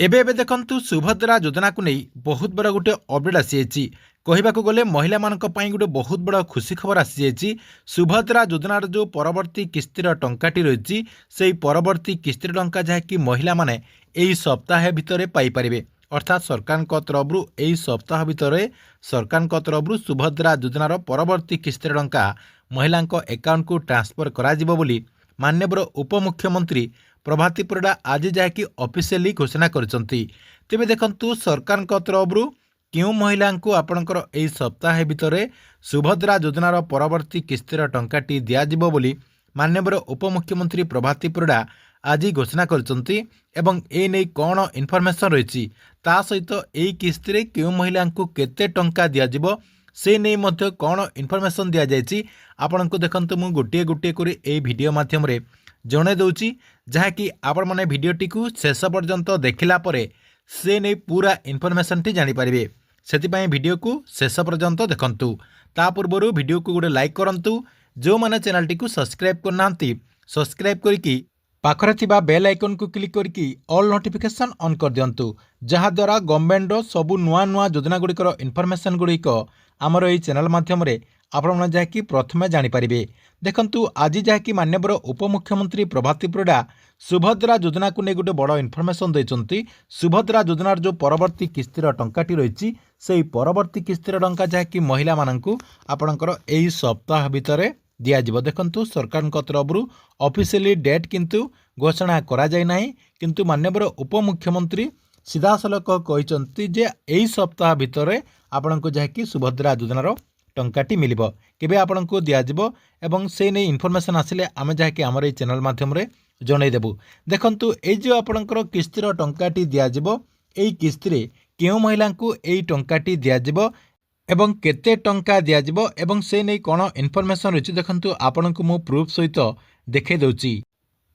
एबे एबे देखंतु सुभद्रा योजना को नहीं बहुत बड़ा गोटे अपडेट आसी कहवाक गले महिला मानक पई गोटे बहुत बड़ा खुशी खबर आसी सुभद्रा योजनार जो परवर्ती किस्तिर टंकाटी रही से परवर्ती किस्तिर टंका जहाँकि महिला माने एई सप्ताह भितर पाइपारे अर्थात सरकार तरफ यही सप्ताह भितर सरकार तरफ सुभद्रा योजनार परवर्ती किस्तिर टंका महिला एकाउंट को ट्रांसफर करा जिवो बोली माननीय उपमुख्यमंत्री प्रभाती परिडा आज जहाँकि ऑफिशियली घोषणा करछंती। तेबे देखंतु सरकार तरफ क्यों महिला को आपणकर एई सप्ताह भितर सुभद्रा योजनार परवर्ती किस्तिर टंकाटी दियाजिबो बोली माननीय उपमुख्यमंत्री प्रभाती परिडा आज घोषणा करछंती एवं ए नै कौन इनफॉरमेशन रही ता सहित एई किस्तिरे क्यों महिला को केते टंका दियाजिबो से नहीं मध्य कौन इनफॉरमेशन दिया जायछि आपनको देखंतु मु गोटे गोटे करी एई वीडियो माध्यम रे जणे दउछि जहाँकि आपण माने वीडियोटी को शेष पर्यंत देखिला परे से नहीं पूरा इनफॉरमेशन टी जानि परिबे सेतिपई वीडियो को शेष पर्यंत देखंतु ता पूर्व वीडियो को गोटे लाइक करंतु जो माने चैनल टी को सब्सक्राइब करनांती सब्सक्राइब करिकी पाखरे थिबा बेल आइकन को क्लिक करके ऑल नोटिफिकेशन ऑन कर दियंतु जहा द्वारा गवर्नमेंट सबु नुआ नुआ योजना गुड़िकर इनफॉरमेशन गुड़िक आमर एई चैनल माध्यम रे आपण जहाँकि प्रथमे जानीपारे देखंतु आज जहाँकि माननीय उपमुख्यमंत्री प्रभाती परिडा सुभद्रा योजना को नहीं गोटे बड़ इनफॉरमेशन देइचंती सुभद्रा योजनार जो परवर्ती किस्तिर टंकाटी रही से परवर्ती किस्तिर टंका जहाँकि महिला माननकु आपणकर एई सप्ताह भितर दियाजिबो देखंतु सरकार तरफ ऑफिशियली डेट किंतु घोषणा करा जाय नाही किंतु माननीय उपमुख्यमंत्री सीधासलख कहिसंती जे एई सप्ताह भितर आपणको जहाँकि सुभद्रा योजनार टंकाटी मिलिबो केबे आपणको दियाजिबो एवं से नै इनफॉरमेशन आसिले आमे जहाँकि आमर एई चैनल माध्यम रे जणाई देबु देखंतु एई जो आपणकर किस्तिर टंकाटी दियाजिबो एई किस्तिरे केउ महिला को एई टंकाटी दियाजिबो एवं केते टंका दियाजिबो एवं से नै कोन इनफॉरमेशन रछि देखंतु आपणको मु प्रूफ सहित देखै दउछि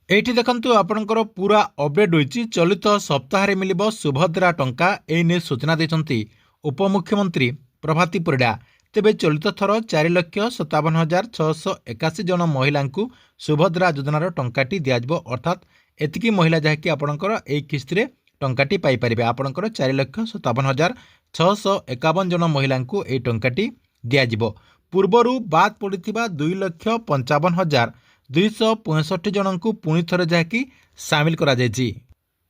एठी देखंतु आपणकर पूरा अपडेट होइछि चलित सप्ताह रे मिलिबो सुभद्रा टंका एई नै सूचना दैछंती उपमुख्यमंत्री प्रभाती परिडा तेबे चलित थर 4,57,681 जन महिला को सुभद्रा योजनार टंकाटी दियाजिबो अर्थात एतिकी महिला जहाँकि आपणकर एई किस्तिरे टंकाटी पाई परिबे आपणकर 4,57,651 जन महिला को एई टंकाटी दियाजिबो पूर्वरु बाद पड़िथिबा 2,55,265 जन को पुणी थरे जहाँकि सामिल करा जायछि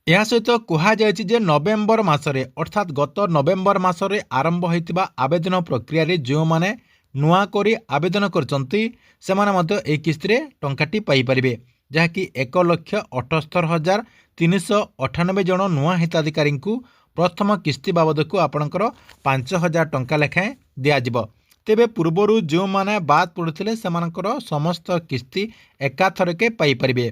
यह सहित कहुଯାଇଛି जे नवेम्बर मासरे अर्थात गत नवेम्बर मासरे आरंभ होइतिबा आवेदन प्रक्रिया रे जो माने नुआ करी आवेदन करचंती सेमाने मध्य ए किस्तिरे टंकाटी पाई परिबे जहाँकि 1,78,398 जन नुआ हिताधिकारी को प्रथम किस्ती बाबद को आपणकर 5,000 टंका लेखाएं दियाजिबो तेबे पूर्वरु जो माने बाद पड़ुथिले सेमानकर समस्त किस्ती एकाथरके पाई परिबे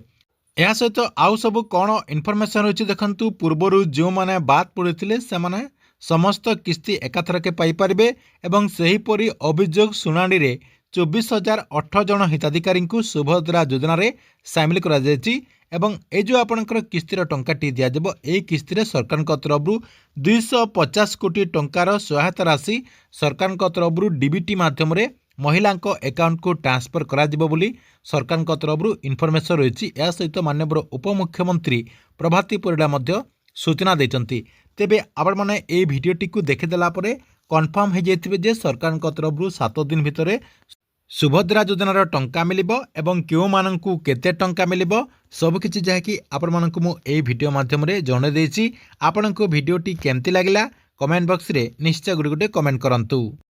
यह सहित आउ सब कौन इनफॉरमेशन रही देखंतु पूर्वरु जो माने बाद पड़ुथिले सेमाने समस्त किस्ती एकाथरके पाई परिबे एवं सेहीपरि अभियोग शुणाणी रे 24,008 जन हिताधिकारी को सुभद्रा योजना रे सामिल करा जायछि एवं ए जो आपणकर किस्तिर टंकाटी दियाजिबो ए किस्तिरे सरकार तरफ 250 कोटी टंकार सहायता राशि सरकार तरफ डीबीटी माध्यम रे महिला एकाउंट को ट्रांसफर करा जिवो बोली सरकार तरफ इनफॉरमेशन रही या सहित माननीय उपमुख्यमंत्री प्रभाती परिडा मध्य सूचना दैछंती तेबे आपण माने ए वीडियोटी को देखिदेला परे कन्फर्म हो जाइथिबे जे सरकार तरफ 7 दिन भितरे सुभद्रा योजनार टंका मिलिबो एवं क्यों माननकु केते टंका मिलिबो सबकिछि जहाँकि आपण माननकु मु ए वीडियो माध्यम रे जणे देछि आपनकु वीडियोटी केमति लागिला कमेंट बॉक्स रे निश्चय गुडी गुटे कमेंट करंतु।